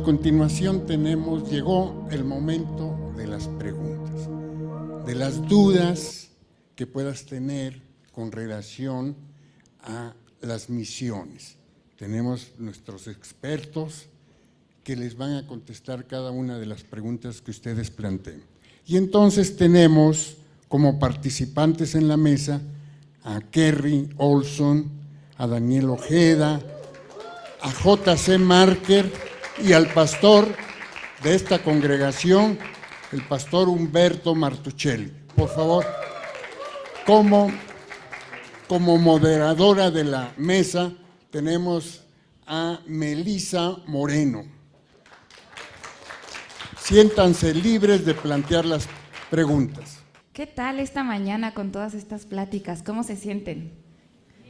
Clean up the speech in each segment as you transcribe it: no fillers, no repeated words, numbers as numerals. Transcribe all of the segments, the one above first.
a continuación llegó el momento de las preguntas, de las dudas que puedas tener con relación a las misiones. Tenemos nuestros expertos que les van a contestar cada una de las preguntas que ustedes planteen. Y entonces tenemos como participantes en la mesa a Kerry Olson, a Daniel Ojeda, a J.C. Marker y al pastor de esta congregación, el pastor Humberto Martuchelli. Por favor, como moderadora de la mesa tenemos a Melissa Moreno. Siéntanse libres de plantear las preguntas. ¿Qué tal esta mañana con todas estas pláticas? ¿Cómo se sienten?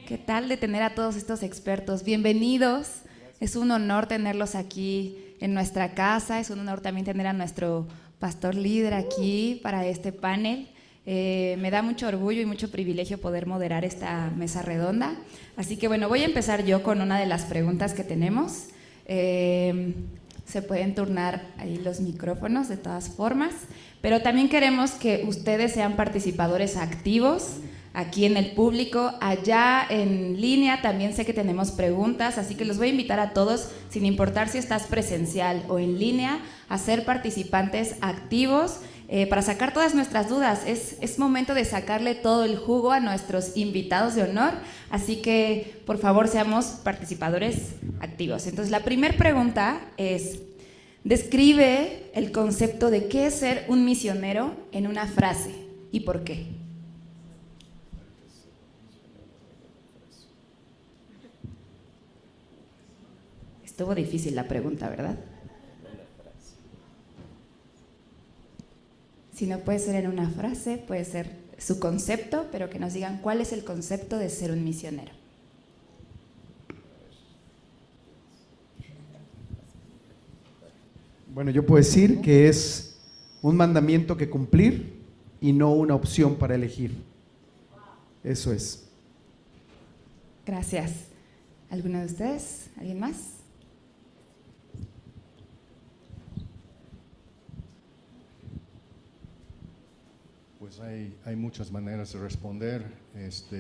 ¿Qué tal de tener a todos estos expertos? Bienvenidos. Es un honor tenerlos aquí en nuestra casa. Es un honor también tener a nuestro pastor líder aquí para este panel. Me da mucho orgullo y mucho privilegio poder moderar esta mesa redonda. Así que bueno, voy a empezar yo con una de las preguntas que tenemos. Se pueden turnar ahí los micrófonos de todas formas, pero también queremos que ustedes sean participadores activos aquí en el público, allá en línea también sé que tenemos preguntas, así que los voy a invitar a todos, sin importar si estás presencial o en línea, a ser participantes activos para sacar todas nuestras dudas. Es momento de sacarle todo el jugo a nuestros invitados de honor, así que por favor seamos participadores activos. Entonces la primera pregunta es, describe el concepto de qué es ser un misionero en una frase y por qué. Estuvo difícil la pregunta, ¿verdad? Si no puede ser en una frase, puede ser su concepto, pero que nos digan cuál es el concepto de ser un misionero. Bueno, yo puedo decir que es un mandamiento que cumplir y no una opción para elegir. Eso es. Gracias. ¿Alguno de ustedes? ¿Alguien más? Pues hay muchas maneras de responder,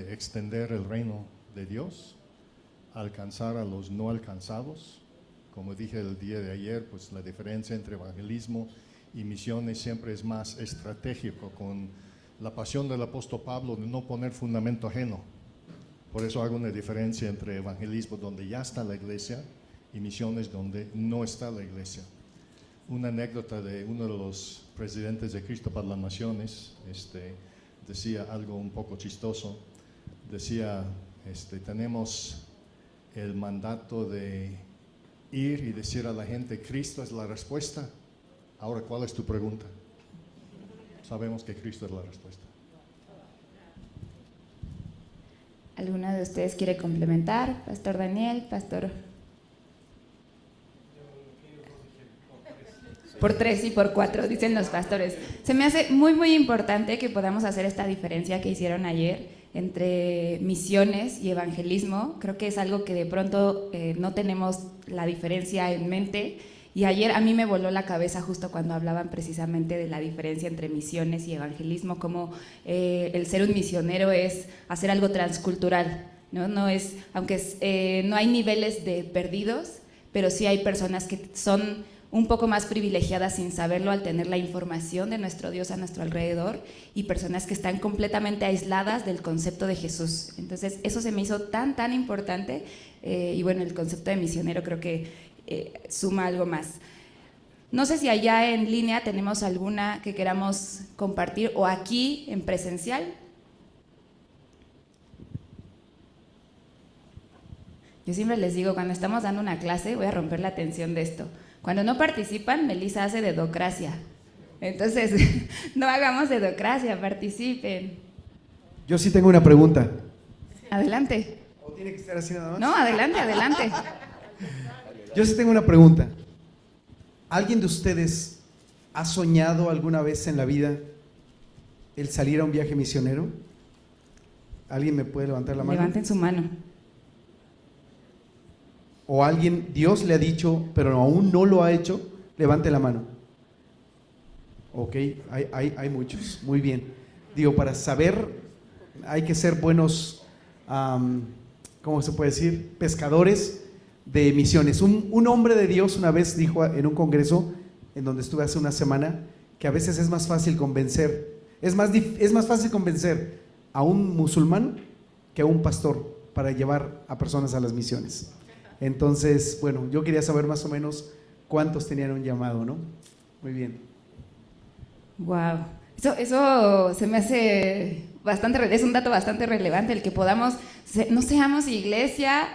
extender el reino de Dios, alcanzar a los no alcanzados. Como dije el día de ayer, pues la diferencia entre evangelismo y misiones siempre es más estratégico, con la pasión del apóstol Pablo de no poner fundamento ajeno. Por eso hago una diferencia entre evangelismo donde ya está la iglesia y misiones donde no está la iglesia. Una anécdota de uno de los presidentes de Cristo para las Naciones, decía algo un poco chistoso. Decía, tenemos el mandato de ir y decir a la gente, Cristo es la respuesta. Ahora, ¿cuál es tu pregunta? Sabemos que Cristo es la respuesta. ¿Alguno de ustedes quiere complementar? Pastor Daniel, Pastor... Por 3 y por 4, dicen los pastores. Se me hace muy, muy importante que podamos hacer esta diferencia que hicieron ayer entre misiones y evangelismo. Creo que es algo que de pronto no tenemos la diferencia en mente. Y ayer a mí me voló la cabeza justo cuando hablaban precisamente de la diferencia entre misiones y evangelismo, como el ser un misionero es hacer algo transcultural, ¿no? No es, aunque no hay niveles de perdidos, pero sí hay personas que son un poco más privilegiadas sin saberlo al tener la información de nuestro Dios a nuestro alrededor, y personas que están completamente aisladas del concepto de Jesús. Entonces eso se me hizo tan importante, y bueno, el concepto de misionero creo que suma algo más. No sé si allá en línea tenemos alguna que queramos compartir o aquí en presencial. Yo siempre les digo, cuando estamos dando una clase, voy a romper la tensión de esto. Cuando no participan, Melissa hace dedocracia. Entonces, no hagamos dedocracia, participen. Yo sí tengo una pregunta. Adelante. ¿O tiene que estar así nada más? No, adelante, adelante. Yo sí tengo una pregunta. ¿Alguien de ustedes ha soñado alguna vez en la vida el salir a un viaje misionero? ¿Alguien me puede levantar la mano? Levanten su mano. o alguien, Dios le ha dicho, pero aún no lo ha hecho, levante la mano. Ok, hay muchos, muy bien. Digo, para saber, hay que ser buenos, ¿cómo se puede decir? Pescadores de misiones. Un hombre de Dios una vez dijo en un congreso, en donde estuve hace una semana, que a veces es más fácil convencer, es más fácil convencer a un musulmán que a un pastor para llevar a personas a las misiones. Entonces, bueno, yo quería saber más o menos cuántos tenían un llamado, ¿no? Muy bien. Wow, eso se me hace es un dato bastante relevante, el que podamos, no seamos iglesia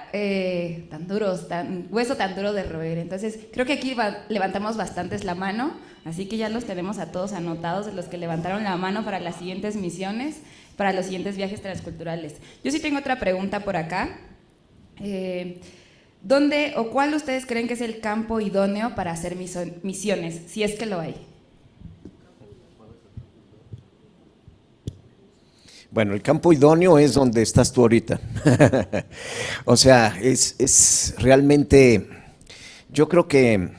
tan duros, hueso tan duro de roer. Entonces, creo que aquí levantamos bastantes la mano, así que ya los tenemos a todos anotados, de los que levantaron la mano para las siguientes misiones, para los siguientes viajes transculturales. Yo sí tengo otra pregunta por acá. ¿Dónde o cuál ustedes creen que es el campo idóneo para hacer misiones, si es que lo hay? Bueno, el campo idóneo es donde estás tú ahorita. O sea, es realmente, yo creo que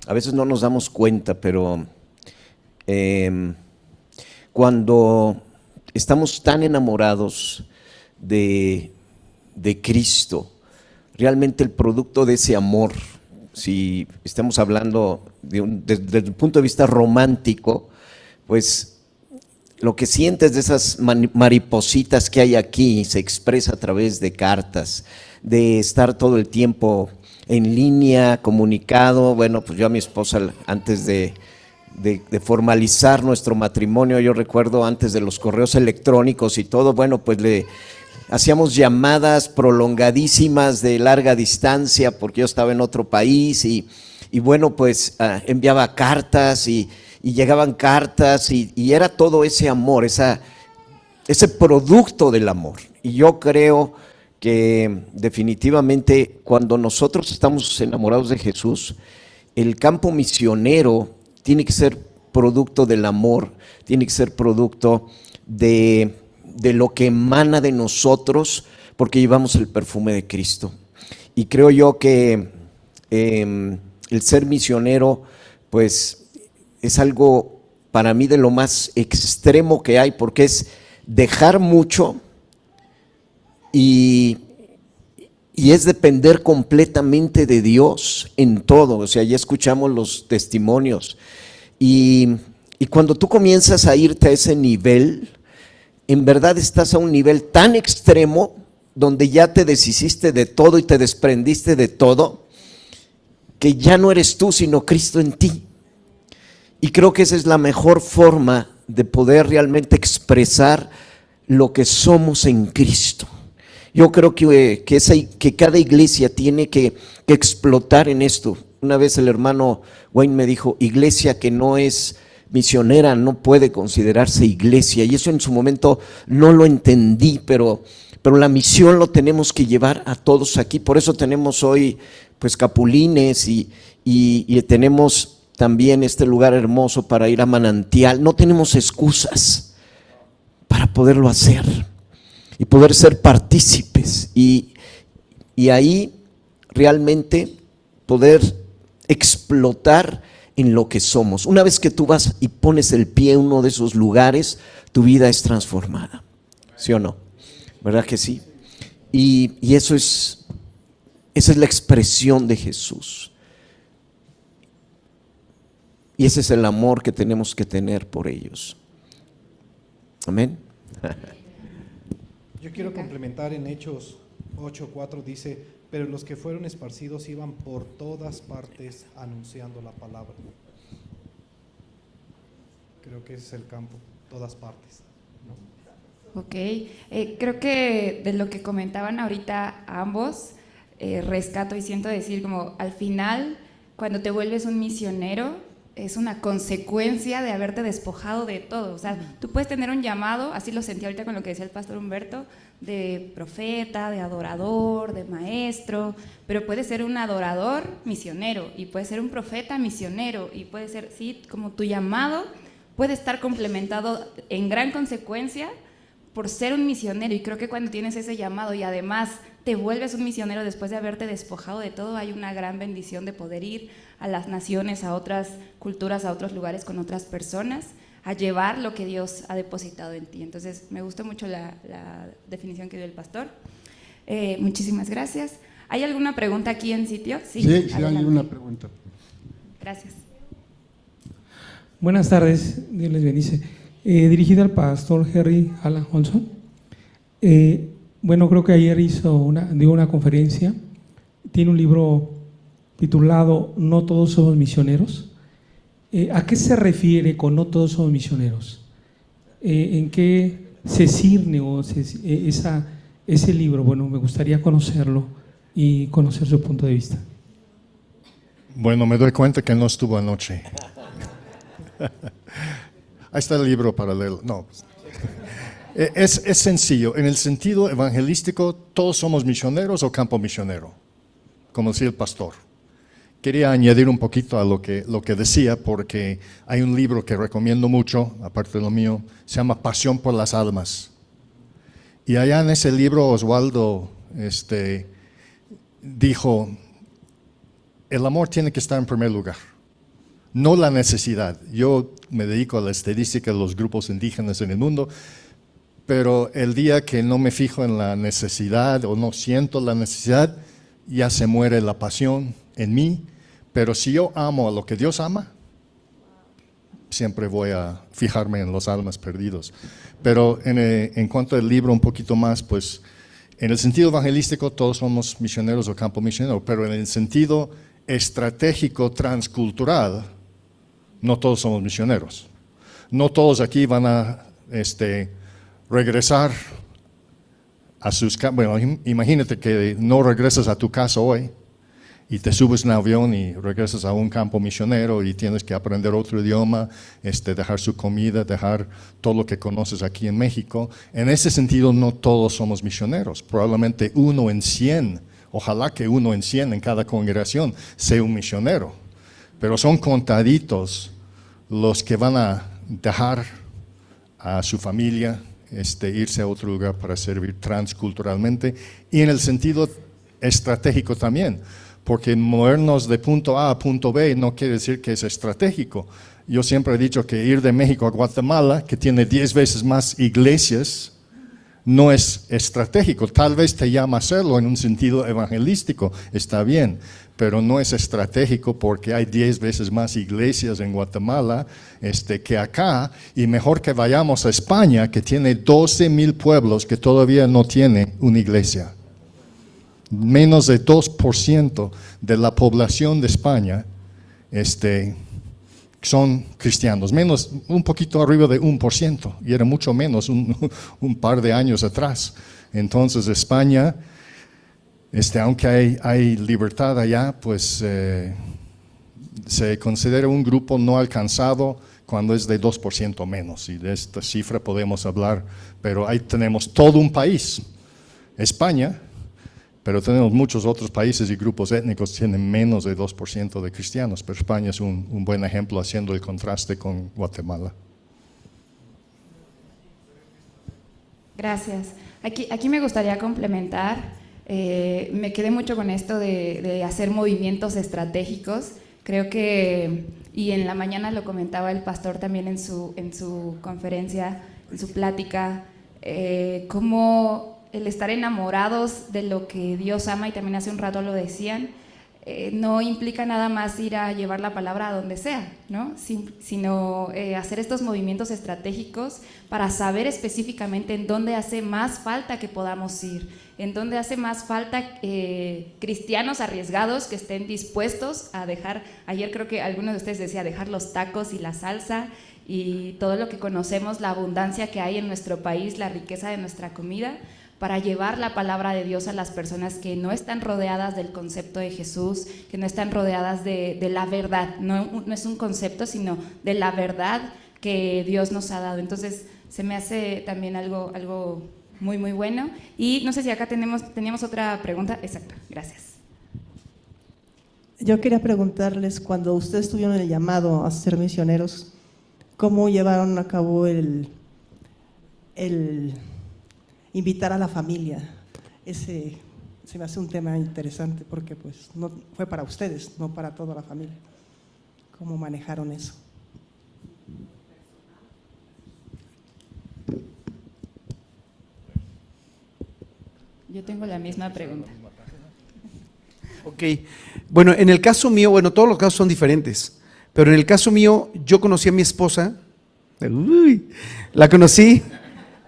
a veces no nos damos cuenta, pero cuando estamos tan enamorados de Cristo, realmente el producto de ese amor, si estamos hablando desde el punto de vista romántico, pues lo que sientes de esas maripositas que hay aquí se expresa a través de cartas, de estar todo el tiempo en línea, comunicado. Bueno, pues yo a mi esposa, antes de formalizar nuestro matrimonio, yo recuerdo antes de los correos electrónicos y todo, bueno, pues le hacíamos llamadas prolongadísimas de larga distancia porque yo estaba en otro país y bueno, pues enviaba cartas y llegaban cartas y era todo ese amor, ese producto del amor. Y yo creo que definitivamente cuando nosotros estamos enamorados de Jesús, el campo misionero tiene que ser producto del amor, tiene que ser producto de lo que emana de nosotros, porque llevamos el perfume de Cristo. Y creo yo que el ser misionero, pues es algo para mí de lo más extremo que hay, porque es dejar mucho y es depender completamente de Dios en todo. O sea, ya escuchamos los testimonios y cuando tú comienzas a irte a ese nivel, en verdad estás a un nivel tan extremo donde ya te deshiciste de todo y te desprendiste de todo, que ya no eres tú sino Cristo en ti. Y creo que esa es la mejor forma de poder realmente expresar lo que somos en Cristo. Yo creo que cada iglesia tiene que explotar en esto. Una vez el hermano Wayne me dijo, iglesia que no es misionera no puede considerarse iglesia. Y eso en su momento no lo entendí, pero la misión lo tenemos que llevar a todos aquí. Por eso tenemos hoy pues capulines y tenemos también este lugar hermoso para ir a Manantial. No tenemos excusas para poderlo hacer y poder ser partícipes y ahí realmente poder explotar en lo que somos. Una vez que tú vas y pones el pie en uno de esos lugares, tu vida es transformada, ¿sí o no? ¿Verdad que sí? Y esa es la expresión de Jesús. Y ese es el amor que tenemos que tener por ellos. Amén. Yo quiero complementar en Hechos 8:4 dice, pero los que fueron esparcidos iban por todas partes anunciando la palabra. Creo que ese es el campo, todas partes, ¿no? Ok, creo que de lo que comentaban ahorita ambos, rescato y siento decir como al final, cuando te vuelves un misionero, es una consecuencia de haberte despojado de todo. O sea, tú puedes tener un llamado, así lo sentí ahorita con lo que decía el pastor Humberto, de profeta, de adorador, de maestro, pero puede ser un adorador misionero y puede ser un profeta misionero y puede ser, sí, como tu llamado puede estar complementado en gran consecuencia por ser un misionero. Y creo que cuando tienes ese llamado y además te vuelves un misionero después de haberte despojado de todo. Hay una gran bendición de poder ir a las naciones, a otras culturas, a otros lugares con otras personas, a llevar lo que Dios ha depositado en ti. Entonces, me gustó mucho la definición que dio el pastor. Muchísimas gracias. ¿Hay alguna pregunta aquí en sitio? Sí, hay adelante. una pregunta. Gracias. Buenas tardes, Dios les bendice. Dirigida al pastor Henry Alan Johnson. Bueno, creo que ayer dio una conferencia. Tiene un libro titulado No todos somos misioneros. ¿A qué se refiere con no todos somos misioneros? ¿En qué se cierne ese libro? Bueno, me gustaría conocerlo y conocer su punto de vista. Bueno, me doy cuenta que no estuvo anoche. Ahí está el libro para leerlo. No. Es sencillo. En el sentido evangelístico, todos somos misioneros o campo misionero, como decía el pastor. Quería añadir un poquito a lo que decía, porque hay un libro que recomiendo mucho, aparte de lo mío, se llama Pasión por las Almas. Y allá en ese libro Oswaldo dijo, el amor tiene que estar en primer lugar, no la necesidad. Yo me dedico a la estadística de los grupos indígenas en el mundo, pero el día que no me fijo en la necesidad o no siento la necesidad, ya se muere la pasión en mí. Pero si yo amo a lo que Dios ama, siempre voy a fijarme en los almas perdidos. Pero en cuanto al libro un poquito más, pues en el sentido evangelístico todos somos misioneros o campo misionero, pero en el sentido estratégico transcultural, no todos somos misioneros. No todos aquí van a regresar a sus casas. Bueno, imagínate que no regresas a tu casa hoy y te subes en un avión y regresas a un campo misionero y tienes que aprender otro idioma, dejar su comida, dejar todo lo que conoces aquí en México. En ese sentido, no todos somos misioneros. Probablemente 1 en 100, ojalá que 1 en 100 en cada congregación sea un misionero. Pero son contaditos los que van a dejar a su familia, irse a otro lugar para servir transculturalmente, y en el sentido estratégico también, porque movernos de punto A a punto B no quiere decir que es estratégico. Yo siempre he dicho que ir de México a Guatemala, que tiene 10 veces más iglesias, no es estratégico. Tal vez te llama a hacerlo en un sentido evangelístico, está bien, pero no es estratégico porque hay 10 veces más iglesias en Guatemala que acá, y mejor que vayamos a España, que tiene 12,000 pueblos que todavía no tiene una iglesia. Menos de 2% de la población de España son cristianos, menos, un poquito arriba de 1%, y era mucho menos un par de años atrás. Entonces España, aunque hay libertad allá, pues se considera un grupo no alcanzado cuando es de 2% menos, y de esta cifra podemos hablar, pero ahí tenemos todo un país, España, pero tenemos muchos otros países y grupos étnicos que tienen menos de 2% de cristianos, pero España es un buen ejemplo haciendo el contraste con Guatemala. Gracias. Aquí me gustaría complementar, me quedé mucho con esto de hacer movimientos estratégicos. Creo que, y en la mañana lo comentaba el pastor también en su conferencia, en su plática, cómo el estar enamorados de lo que Dios ama, y también hace un rato lo decían, no implica nada más ir a llevar la palabra a donde sea, ¿no? Sino hacer estos movimientos estratégicos para saber específicamente en dónde hace más falta que podamos ir, en dónde hace más falta cristianos arriesgados que estén dispuestos a dejar, ayer creo que alguno de ustedes decía, dejar los tacos y la salsa y todo lo que conocemos, la abundancia que hay en nuestro país, la riqueza de nuestra comida, para llevar la palabra de Dios a las personas que no están rodeadas del concepto de Jesús, que no están rodeadas de la verdad. No es un concepto, sino de la verdad que Dios nos ha dado. Entonces, se me hace también algo muy, muy bueno. Y no sé si acá teníamos otra pregunta. Exacto, gracias. Yo quería preguntarles, cuando ustedes tuvieron el llamado a ser misioneros, ¿cómo llevaron a cabo el invitar a la familia, ese se me hace un tema interesante porque pues no fue para ustedes, no para toda la familia. ¿Cómo manejaron eso? Yo tengo la misma pregunta. Ok, bueno, en el caso mío, bueno, todos los casos son diferentes, pero en el caso mío, yo conocí a mi esposa, la conocí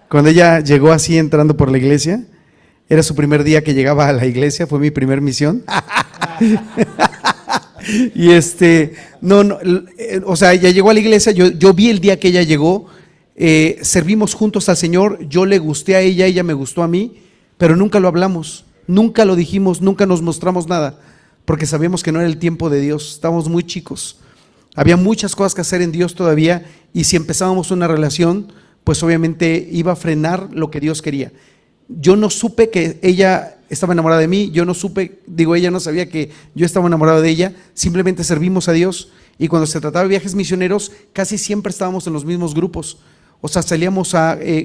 cuando ella llegó así entrando por la iglesia, era su primer día que llegaba a la iglesia, fue mi primer misión. Y o sea, ella llegó a la iglesia, yo vi el día que ella llegó, servimos juntos al Señor, yo le gusté a ella me gustó a mí, pero nunca lo hablamos, nunca lo dijimos, nunca nos mostramos nada, porque sabíamos que no era el tiempo de Dios, estábamos muy chicos, había muchas cosas que hacer en Dios todavía, y si empezábamos una relación, pues obviamente iba a frenar lo que Dios quería. Yo no supe que ella estaba enamorada de mí, yo no supe, ella no sabía que yo estaba enamorado de ella, simplemente servimos a Dios, y cuando se trataba de viajes misioneros, casi siempre estábamos en los mismos grupos. O sea, salíamos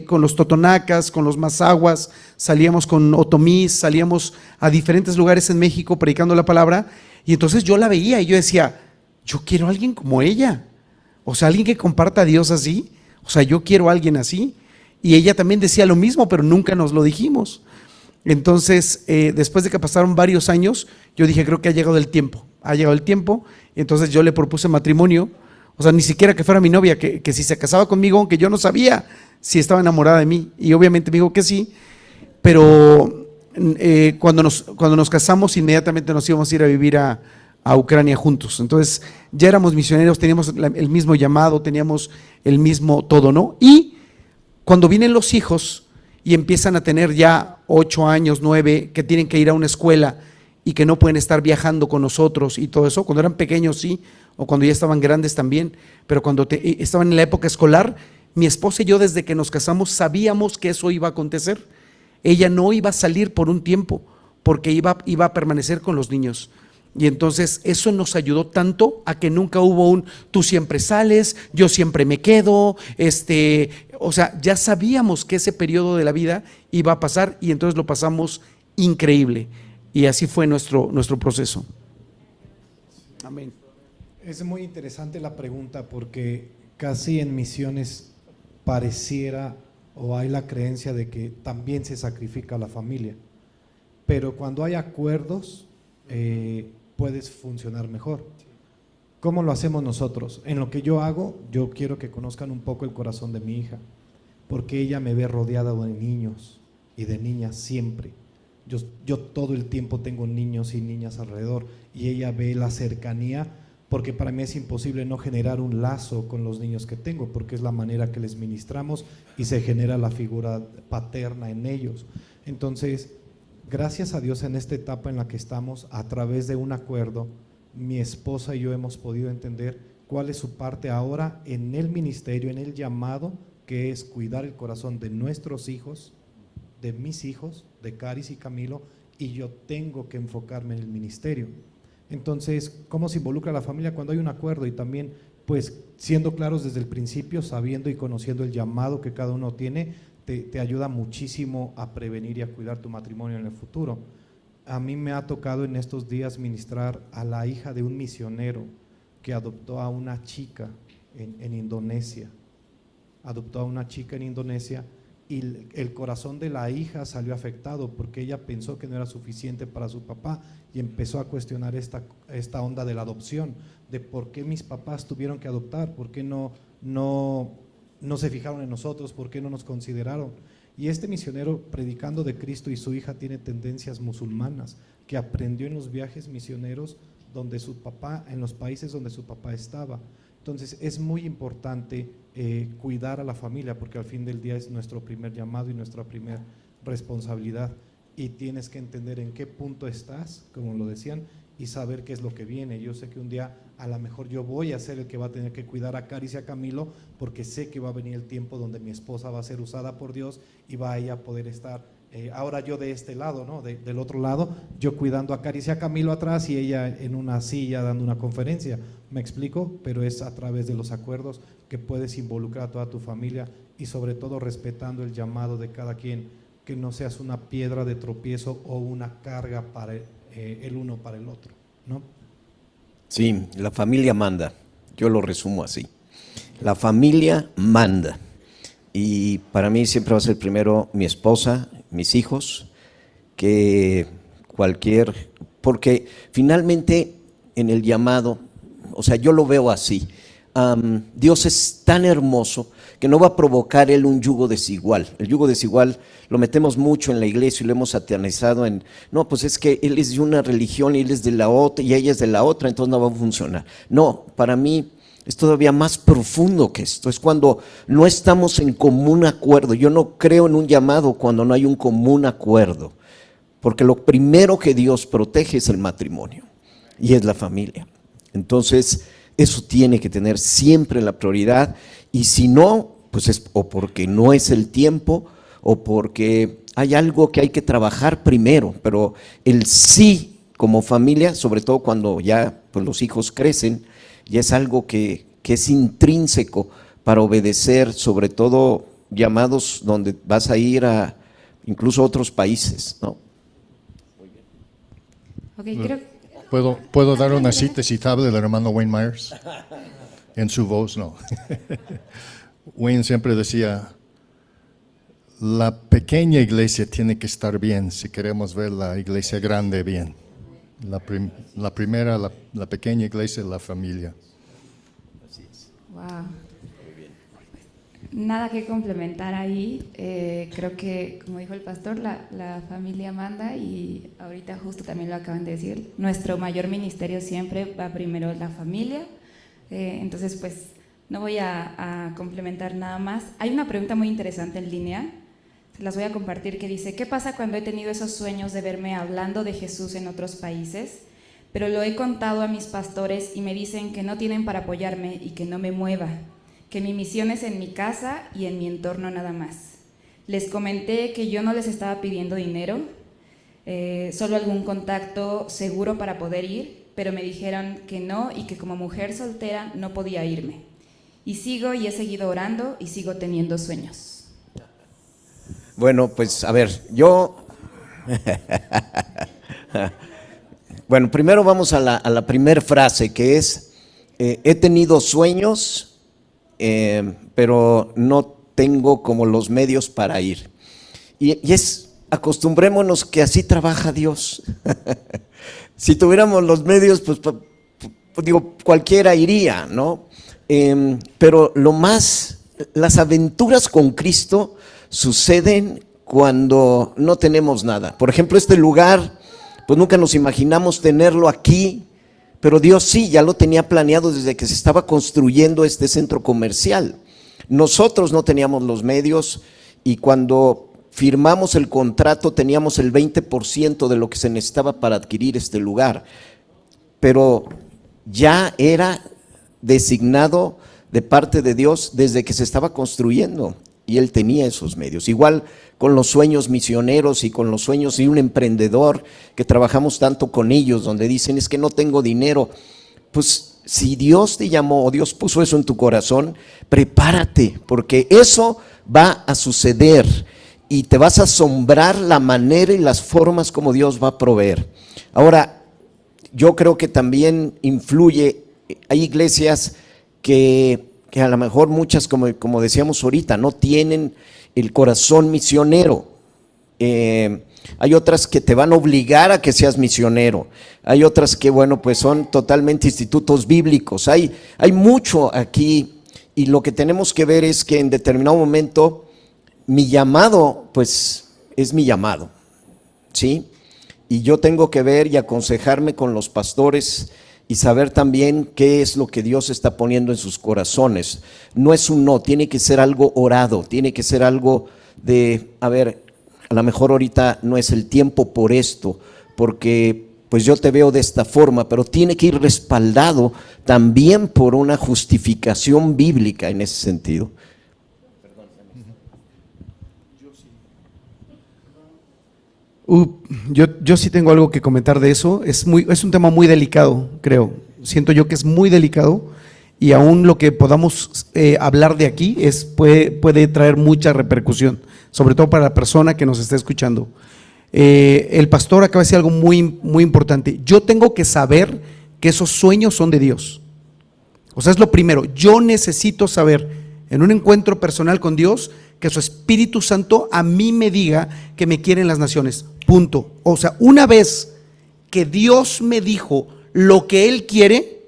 con los totonacas, con los mazaguas, salíamos con otomís, salíamos a diferentes lugares en México predicando la palabra, y entonces yo la veía y yo decía, yo quiero a alguien como ella, o sea, alguien que comparta a Dios así, o sea, yo quiero a alguien así, y ella también decía lo mismo, pero nunca nos lo dijimos. Entonces, después de que pasaron varios años, yo dije, creo que ha llegado el tiempo, y entonces yo le propuse matrimonio. O sea, ni siquiera que fuera mi novia, que si se casaba conmigo, aunque yo no sabía si estaba enamorada de mí, y obviamente me dijo que sí, pero cuando nos casamos, inmediatamente nos íbamos a ir a vivir a Ucrania juntos. Entonces ya éramos misioneros, teníamos el mismo llamado, teníamos el mismo todo, ¿no? Y cuando vienen los hijos y empiezan a tener ya 8 años, 9, que tienen que ir a una escuela y que no pueden estar viajando con nosotros y todo eso, cuando eran pequeños sí, o cuando ya estaban grandes también, pero cuando estaban en la época escolar, mi esposa y yo desde que nos casamos sabíamos que eso iba a acontecer. Ella no iba a salir por un tiempo, porque iba a permanecer con los niños. Y entonces eso nos ayudó tanto a que nunca hubo un tú siempre sales, yo siempre me quedo, o sea, ya sabíamos que ese periodo de la vida iba a pasar y entonces lo pasamos increíble. Y así fue nuestro proceso. Amén. Es muy interesante la pregunta porque casi en misiones pareciera o hay la creencia de que también se sacrifica a la familia, pero cuando hay acuerdos puedes funcionar mejor. ¿Cómo lo hacemos nosotros? En lo que yo hago, yo quiero que conozcan un poco el corazón de mi hija, porque ella me ve rodeada de niños y de niñas siempre. Yo todo el tiempo tengo niños y niñas alrededor y ella ve la cercanía, porque para mí es imposible no generar un lazo con los niños que tengo, porque es la manera que les ministramos y se genera la figura paterna en ellos. Entonces, gracias a Dios en esta etapa en la que estamos, a través de un acuerdo, mi esposa y yo hemos podido entender cuál es su parte ahora en el ministerio, en el llamado, que es cuidar el corazón de nuestros hijos, de mis hijos, de Caris y Camilo, y yo tengo que enfocarme en el ministerio. Entonces, ¿cómo se involucra a la familia? Cuando hay un acuerdo y también, pues, siendo claros desde el principio, sabiendo y conociendo el llamado que cada uno tiene, te ayuda muchísimo a prevenir y a cuidar tu matrimonio en el futuro. A mí me ha tocado en estos días ministrar a la hija de un misionero que adoptó a una chica en Indonesia. Adoptó a una chica en Indonesia y el corazón de la hija salió afectado porque ella pensó que no era suficiente para su papá y empezó a cuestionar esta onda de la adopción, de por qué mis papás tuvieron que adoptar, por qué no se fijaron en nosotros, por qué no nos consideraron. Y este misionero, predicando de Cristo, y su hija tiene tendencias musulmanas, que aprendió en los viajes misioneros donde su papá, en los países donde su papá estaba. Entonces es muy importante cuidar a la familia, porque al fin del día es nuestro primer llamado y nuestra primera responsabilidad, y tienes que entender en qué punto estás, como lo decían, y saber qué es lo que viene. Yo sé que un día a lo mejor yo voy a ser el que va a tener que cuidar a Caris y a Camilo, porque sé que va a venir el tiempo donde mi esposa va a ser usada por Dios y va a ella a poder estar, ahora yo de este lado, ¿no? Del otro lado, yo cuidando a Caris y a Camilo atrás y ella en una silla dando una conferencia. ¿Me explico? Pero es a través de los acuerdos que puedes involucrar a toda tu familia y sobre todo respetando el llamado de cada quien que no seas una piedra de tropiezo o una carga para el uno para el otro, ¿no? Sí, la familia manda, yo lo resumo así. La familia manda. Y para mí siempre va a ser primero mi esposa, mis hijos, que porque finalmente en el llamado, o sea, yo lo veo así, Dios es tan hermoso que no va a provocar Él un yugo desigual. El yugo desigual lo metemos mucho en la iglesia y lo hemos satanizado en, no, pues es que Él es de una religión y Él es de la otra y ella es de la otra, entonces no va a funcionar. No, para mí es todavía más profundo que esto, es cuando no estamos en común acuerdo. Yo no creo en un llamado cuando no hay un común acuerdo, porque lo primero que Dios protege es el matrimonio y es la familia. Entonces, eso tiene que tener siempre la prioridad, y si no, pues es o porque no es el tiempo o porque hay algo que hay que trabajar primero, pero el sí como familia, sobre todo cuando ya pues, los hijos crecen, ya es algo que es intrínseco para obedecer, sobre todo llamados donde vas a ir a incluso a otros países, ¿no? Ok, creo. ¿Puedo dar una cita citable del hermano Wayne Myers? En su voz, no. Wayne siempre decía, la pequeña iglesia tiene que estar bien si queremos ver la iglesia grande bien. La primera, la pequeña iglesia, la familia. Wow. Nada que complementar ahí. Creo que, como dijo el pastor, la familia manda, y ahorita justo también lo acaban de decir, nuestro mayor ministerio siempre va primero la familia. Entonces, pues, no voy a complementar nada más. Hay una pregunta muy interesante en línea, se las voy a compartir, que dice: ¿qué pasa cuando he tenido esos sueños de verme hablando de Jesús en otros países, pero lo he contado a mis pastores y me dicen que no tienen para apoyarme y que no me mueva, que mi misión es en mi casa y en mi entorno nada más? Les comenté que yo no les estaba pidiendo dinero, solo algún contacto seguro para poder ir, pero me dijeron que no y que como mujer soltera no podía irme. Y sigo y he seguido orando y sigo teniendo sueños. Bueno, pues a ver, yo... Bueno, primero vamos a la primera frase, que es, he tenido sueños, pero no tengo como los medios para ir. Y acostumbrémonos que así trabaja Dios. Si tuviéramos los medios, pues digo, cualquiera iría, ¿no? Pero las aventuras con Cristo suceden cuando no tenemos nada. Por ejemplo, este lugar, pues nunca nos imaginamos tenerlo aquí, pero Dios sí, ya lo tenía planeado desde que se estaba construyendo este centro comercial. Nosotros no teníamos los medios, y cuando firmamos el contrato teníamos el 20% de lo que se necesitaba para adquirir este lugar, pero ya era designado de parte de Dios desde que se estaba construyendo, y Él tenía esos medios. Igual con los sueños misioneros y con los sueños de un emprendedor, que trabajamos tanto con ellos, donde dicen, es que no tengo dinero. Pues si Dios te llamó o Dios puso eso en tu corazón, prepárate, porque eso va a suceder y te vas a asombrar la manera y las formas como Dios va a proveer. Ahora, yo creo que también influye, hay iglesias que a lo mejor muchas, como decíamos ahorita, no tienen el corazón misionero. Hay otras que te van a obligar a que seas misionero. Hay otras que, bueno, pues son totalmente institutos bíblicos. Hay mucho aquí, y lo que tenemos que ver es que en determinado momento mi llamado, pues es mi llamado, ¿sí? Y yo tengo que ver y aconsejarme con los pastores y saber también qué es lo que Dios está poniendo en sus corazones. No es un no, tiene que ser algo orado, tiene que ser algo de, a ver, a lo mejor ahorita no es el tiempo por esto, porque pues yo te veo de esta forma, pero tiene que ir respaldado también por una justificación bíblica en ese sentido. Yo sí tengo algo que comentar de eso. Es un tema muy delicado, creo. Siento yo que es muy delicado, y aún lo que podamos hablar de aquí puede traer mucha repercusión, sobre todo para la persona que nos está escuchando. El pastor acaba de decir algo muy, muy importante. Yo tengo que saber que esos sueños son de Dios. O sea, es lo primero. Yo necesito saber en un encuentro personal con Dios que su Espíritu Santo a mí me diga que me quieren las naciones. Punto. O sea, una vez que Dios me dijo lo que Él quiere,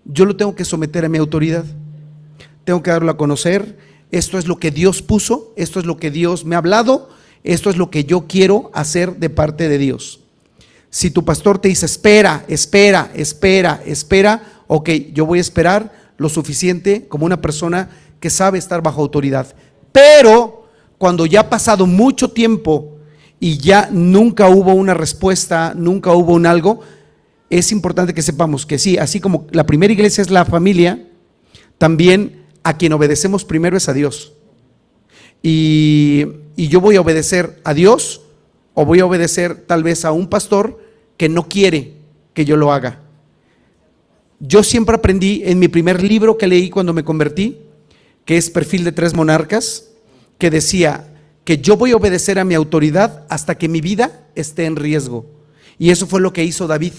yo lo tengo que someter a mi autoridad. Tengo que darlo a conocer. Esto es lo que Dios puso, esto es lo que Dios me ha hablado, esto es lo que yo quiero hacer de parte de Dios. Si tu pastor te dice espera, ok, yo voy a esperar lo suficiente como una persona que sabe estar bajo autoridad. Pero cuando ya ha pasado mucho tiempo y ya nunca hubo una respuesta, nunca hubo un algo, es importante que sepamos que sí, así como la primera iglesia es la familia, también a quien obedecemos primero es a Dios. Y yo voy a obedecer a Dios o voy a obedecer tal vez a un pastor que no quiere que yo lo haga. Yo siempre aprendí en mi primer libro que leí cuando me convertí, que es Perfil de 3 monarcas, que decía que yo voy a obedecer a mi autoridad hasta que mi vida esté en riesgo. Y eso fue lo que hizo David.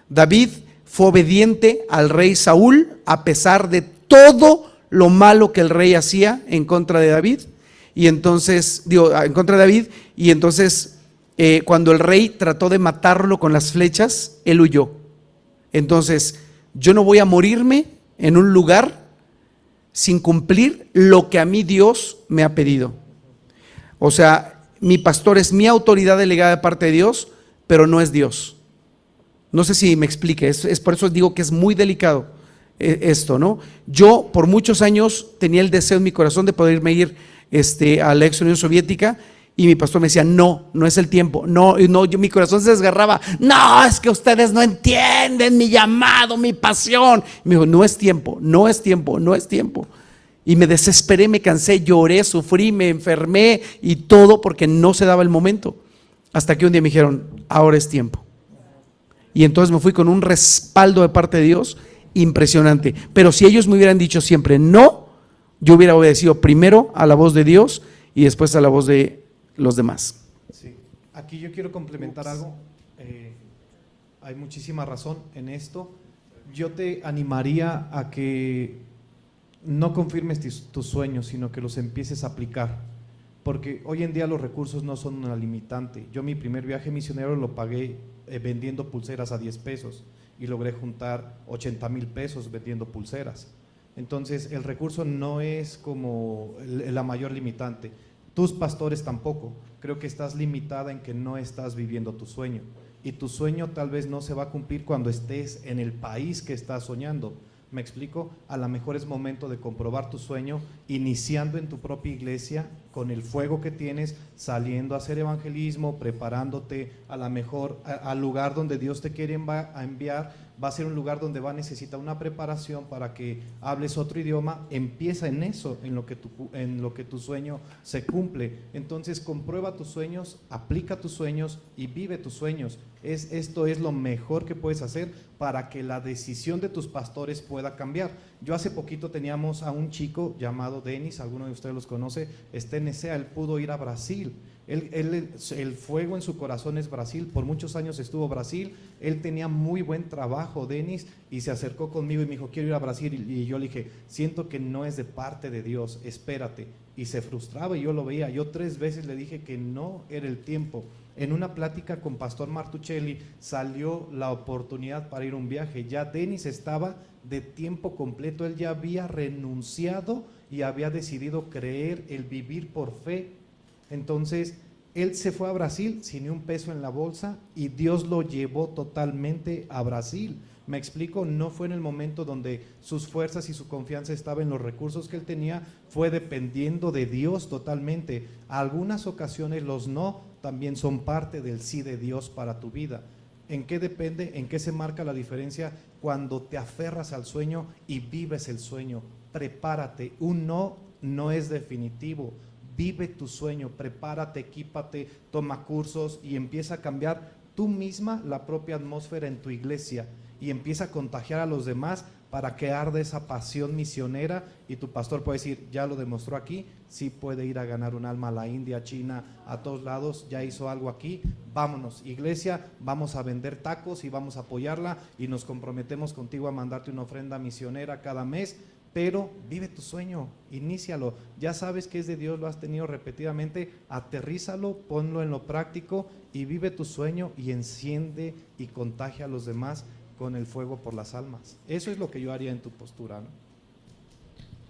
David fue obediente al rey Saúl a pesar de todo lo malo que el rey hacía en contra de David. Y entonces, cuando el rey trató de matarlo con las flechas, él huyó. Entonces, yo no voy a morirme en un lugar sin cumplir lo que a mí Dios me ha pedido. O sea, mi pastor es mi autoridad delegada de parte de Dios, pero no es Dios. No sé si me explique, es por eso digo que es muy delicado esto, ¿no? Yo por muchos años tenía el deseo en mi corazón de poderme ir a la ex Unión Soviética, y mi pastor me decía, no es el tiempo, no, mi corazón se desgarraba, no, es que ustedes no entienden mi llamado, mi pasión. Y me dijo, no es tiempo. Y me desesperé, me cansé, lloré, sufrí, me enfermé y todo porque no se daba el momento. Hasta que un día me dijeron, ahora es tiempo. Y entonces me fui con un respaldo de parte de Dios impresionante. Pero si ellos me hubieran dicho siempre no, yo hubiera obedecido primero a la voz de Dios y después a la voz de los demás. Sí, aquí yo quiero complementar algo. Hay muchísima razón en esto. Yo te animaría a que no confirmes tus sueños, sino que los empieces a aplicar. Porque hoy en día los recursos no son una limitante. Yo mi primer viaje misionero lo pagué vendiendo pulseras a 10 pesos y logré juntar 80,000 pesos vendiendo pulseras. Entonces el recurso no es como la mayor limitante. Tus pastores tampoco. Creo que estás limitada en que no estás viviendo tu sueño, y tu sueño tal vez no se va a cumplir cuando estés en el país que estás soñando. ¿Me explico? A lo mejor es momento de comprobar tu sueño iniciando en tu propia iglesia, con el fuego que tienes, saliendo a hacer evangelismo, preparándote a lo mejor al lugar donde Dios te quiere enviar. Va a ser un lugar donde va a necesitar una preparación para que hables otro idioma. Empieza en eso, en lo que tu sueño se cumple. Entonces comprueba tus sueños, aplica tus sueños y vive tus sueños. Esto es lo mejor que puedes hacer para que la decisión de tus pastores pueda cambiar. Yo hace poquito teníamos a un chico llamado Denis, alguno de ustedes los conoce, está en ESEA, él pudo ir a Brasil. El fuego en su corazón es Brasil, por muchos años estuvo en Brasil, él tenía muy buen trabajo, Denis, y se acercó conmigo y me dijo, quiero ir a Brasil, y yo le dije, siento que no es de parte de Dios, espérate, y se frustraba y yo lo veía. Yo 3 veces le dije que no era el tiempo. En una plática con Pastor Martuchelli salió la oportunidad para ir a un viaje. Ya Denis estaba de tiempo completo, él ya había renunciado y había decidido creer, el vivir por fe. Entonces él se fue a Brasil sin ni un peso en la bolsa y Dios lo llevó totalmente a Brasil. Me explico, no fue en el momento donde sus fuerzas y su confianza estaba en los recursos que él tenía, fue dependiendo de Dios totalmente. Algunas ocasiones los no también son parte del sí de Dios para tu vida. ¿En qué depende? ¿En qué se marca la diferencia? Cuando te aferras al sueño y vives el sueño. Prepárate, un no es definitivo. Vive tu sueño, prepárate, equípate, toma cursos y empieza a cambiar tú misma la propia atmósfera en tu iglesia y empieza a contagiar a los demás para que arde esa pasión misionera y tu pastor puede decir, ya lo demostró aquí, sí puede ir a ganar un alma a la India, a China, a todos lados, ya hizo algo aquí, vámonos, iglesia, vamos a vender tacos y vamos a apoyarla y nos comprometemos contigo a mandarte una ofrenda misionera cada mes, pero vive tu sueño, inícialo, ya sabes que es de Dios, lo has tenido repetidamente, aterrízalo, ponlo en lo práctico y vive tu sueño y enciende y contagia a los demás con el fuego por las almas. Eso es lo que yo haría en tu postura, ¿no?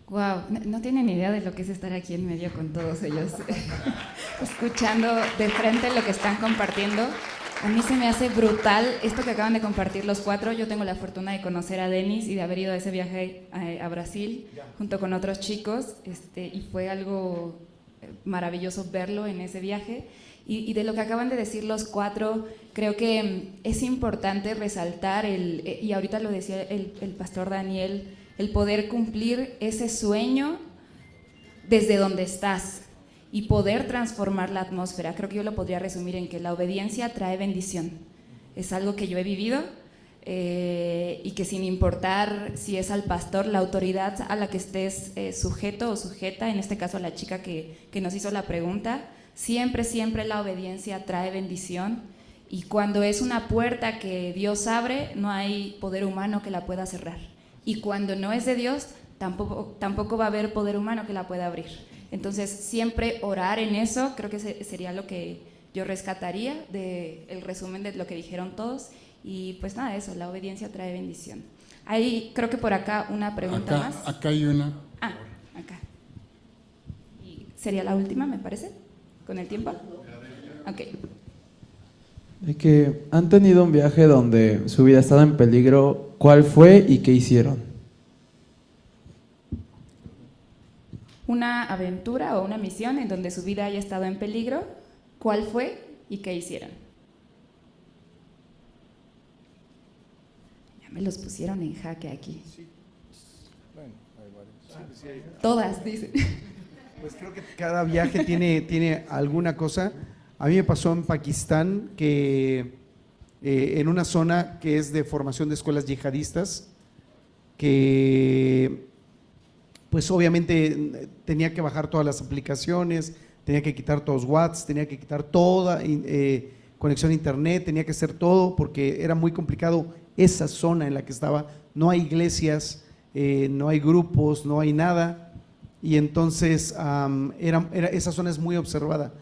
Wow, no tienen idea de lo que es estar aquí en medio con todos ellos, escuchando de frente lo que están compartiendo. A mí se me hace brutal esto que acaban de compartir los cuatro. Yo tengo la fortuna de conocer a Denis y de haber ido a ese viaje a Brasil junto con otros chicos, y fue algo maravilloso verlo en ese viaje. Y de lo que acaban de decir los cuatro, creo que es importante resaltar, y ahorita lo decía el pastor Daniel, el poder cumplir ese sueño desde donde estás y poder transformar la atmósfera. Creo que yo lo podría resumir en que la obediencia trae bendición. Es algo que yo he vivido y que sin importar si es al pastor, la autoridad a la que estés sujeto o sujeta, en este caso a la chica que nos hizo la pregunta, siempre, siempre la obediencia trae bendición, y cuando es una puerta que Dios abre, no hay poder humano que la pueda cerrar, y cuando no es de Dios, tampoco va a haber poder humano que la pueda abrir. Entonces, siempre orar en eso, creo que sería lo que yo rescataría del resumen de lo que dijeron todos, y pues nada, eso, la obediencia trae bendición. Hay, creo que por acá una pregunta más. Acá hay una. Ah, acá. Y sería la última, me parece, con el tiempo. Ok. De que han tenido un viaje donde su vida ha estado en peligro, ¿cuál fue y qué hicieron? Una aventura o una misión en donde su vida haya estado en peligro, ¿cuál fue y qué hicieron? Ya me los pusieron en jaque aquí. Todas, dicen. Pues creo que cada viaje tiene alguna cosa. A mí me pasó en Pakistán que en una zona que es de formación de escuelas yihadistas, que pues obviamente tenía que bajar todas las aplicaciones, tenía que quitar todos los WhatsApp, tenía que quitar toda conexión a internet, tenía que hacer todo porque era muy complicado esa zona en la que estaba. No hay iglesias, no hay grupos, no hay nada. Y entonces esa zona es muy observada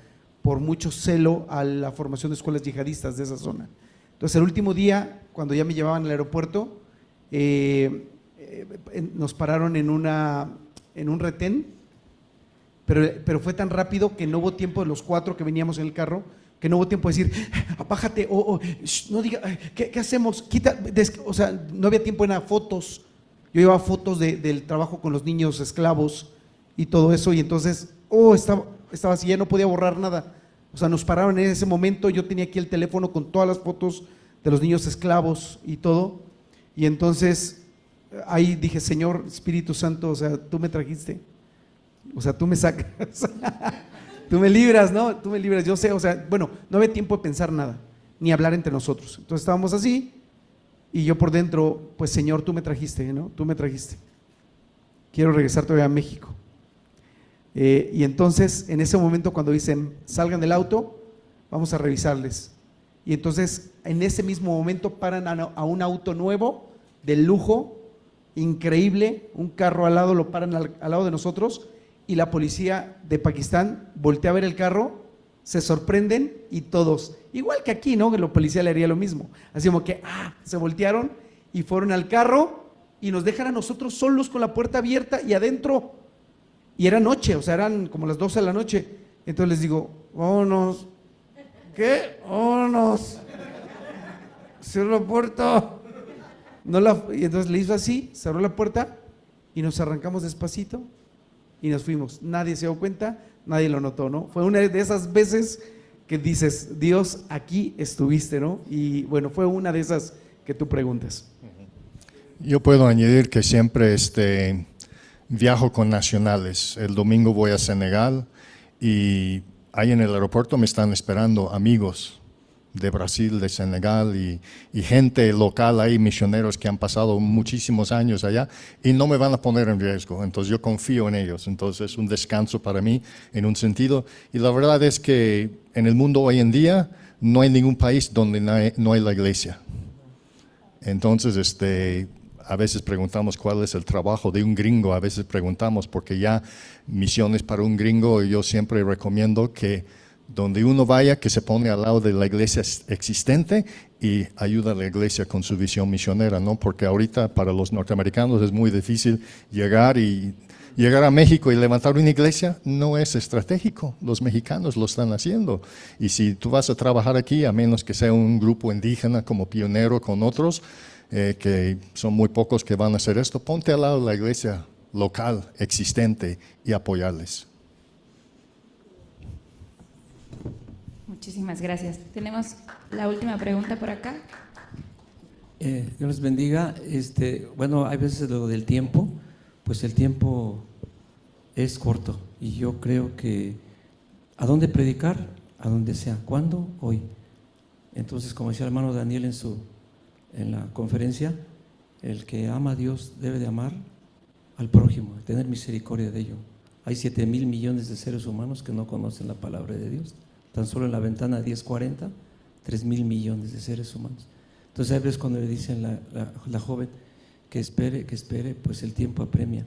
por mucho celo a la formación de escuelas yihadistas de esa zona. Entonces el último día, cuando ya me llevaban al aeropuerto, nos pararon en un retén, pero fue tan rápido que no hubo tiempo, de los cuatro que veníamos en el carro, que no hubo tiempo de decir, apájate, no diga, ¿qué hacemos? O sea, no había tiempo en fotos. Yo llevaba fotos del trabajo con los niños esclavos y todo eso, y entonces, estaba así, ya no podía borrar nada. O sea, nos pararon en ese momento, yo tenía aquí el teléfono con todas las fotos de los niños esclavos y todo, y entonces ahí dije, Señor Espíritu Santo, o sea, tú me trajiste, o sea, tú me sacas, tú me libras, ¿no? Tú me libras, yo sé, o sea, bueno, no había tiempo de pensar nada, ni hablar entre nosotros. Entonces estábamos así, y yo por dentro, pues Señor, tú me trajiste, ¿no? Tú me trajiste. Quiero regresar todavía a México. Y entonces, en ese momento cuando dicen, salgan del auto, vamos a revisarles. Y entonces, en ese mismo momento paran a un auto nuevo, de lujo, increíble, un carro al lado, lo paran al lado de nosotros, y la policía de Pakistán voltea a ver el carro, se sorprenden y todos, igual que aquí, ¿no? Que la policía le haría lo mismo. Así como que, se voltearon y fueron al carro y nos dejan a nosotros solos con la puerta abierta y adentro. Y era noche, o sea, eran como las 12 de la noche. Entonces les digo, vámonos. ¿Qué? Vámonos. Cierra la puerta. Y entonces le hizo así, cerró la puerta y nos arrancamos despacito y nos fuimos. Nadie se dio cuenta, nadie lo notó, ¿no? Fue una de esas veces que dices, Dios, aquí estuviste, ¿no? Y bueno, fue una de esas que tú preguntas. Yo puedo añadir que siempre viajo con nacionales. El domingo voy a Senegal y ahí en el aeropuerto me están esperando amigos de Brasil, de Senegal y gente local ahí, misioneros que han pasado muchísimos años allá y no me van a poner en riesgo. Entonces yo confío en ellos. Entonces es un descanso para mí en un sentido. Y la verdad es que en el mundo hoy en día no hay ningún país donde no hay la iglesia. Entonces a veces preguntamos cuál es el trabajo de un gringo, a veces preguntamos porque ya misiones para un gringo, yo siempre recomiendo que donde uno vaya, que se pone al lado de la iglesia existente y ayuda a la iglesia con su visión misionera, ¿no? Porque ahorita para los norteamericanos es muy difícil llegar a México y levantar una iglesia, no es estratégico, los mexicanos lo están haciendo. Y si tú vas a trabajar aquí, a menos que sea un grupo indígena como pionero con otros, que son muy pocos que van a hacer esto, ponte al lado de la iglesia local, existente y apoyarles. Muchísimas gracias. Tenemos la última pregunta por acá. Dios les bendiga. Bueno, hay veces lo del tiempo, pues el tiempo es corto y yo creo que ¿a dónde predicar? A donde sea. ¿Cuándo? Hoy. Entonces, como decía el hermano Daniel en la conferencia, el que ama a Dios debe de amar al prójimo, tener misericordia de ello. Hay 7,000 millones de seres humanos que no conocen la palabra de Dios. Tan solo en la ventana 1040, 3,000 millones de seres humanos. Entonces a veces cuando le dicen la joven que espere, pues el tiempo apremia.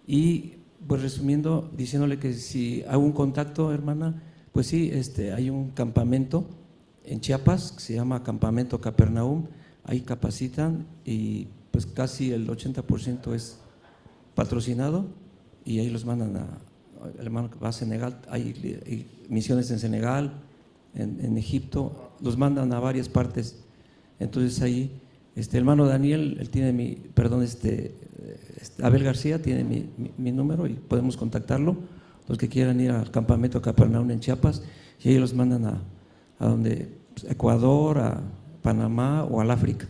Y pues resumiendo, diciéndole que si hago un contacto, hermana, pues sí, hay un campamento en Chiapas que se llama Campamento Capernaum, ahí capacitan y pues casi el 80% es patrocinado y ahí los mandan el hermano que va a Senegal, hay misiones en Senegal, en Egipto, los mandan a varias partes. Entonces ahí, el hermano Daniel, él tiene Abel García tiene mi número y podemos contactarlo, los que quieran ir al campamento Capernaum en Chiapas, y ahí los mandan a donde, Ecuador, a Panamá o al África.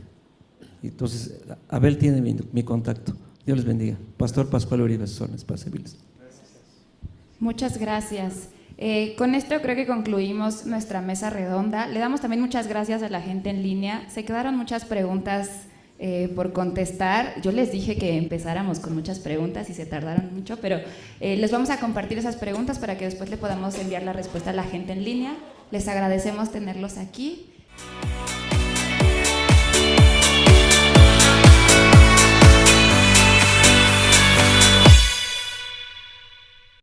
Entonces, Abel tiene mi contacto. Dios les bendiga. Pastor Pascual Uribe, Sones, para servirles. Muchas gracias. Con esto creo que concluimos nuestra mesa redonda. Le damos también muchas gracias a la gente en línea. Se quedaron muchas preguntas por contestar. Yo les dije que empezáramos con muchas preguntas y se tardaron mucho, pero les vamos a compartir esas preguntas para que después le podamos enviar la respuesta a la gente en línea. Les agradecemos tenerlos aquí.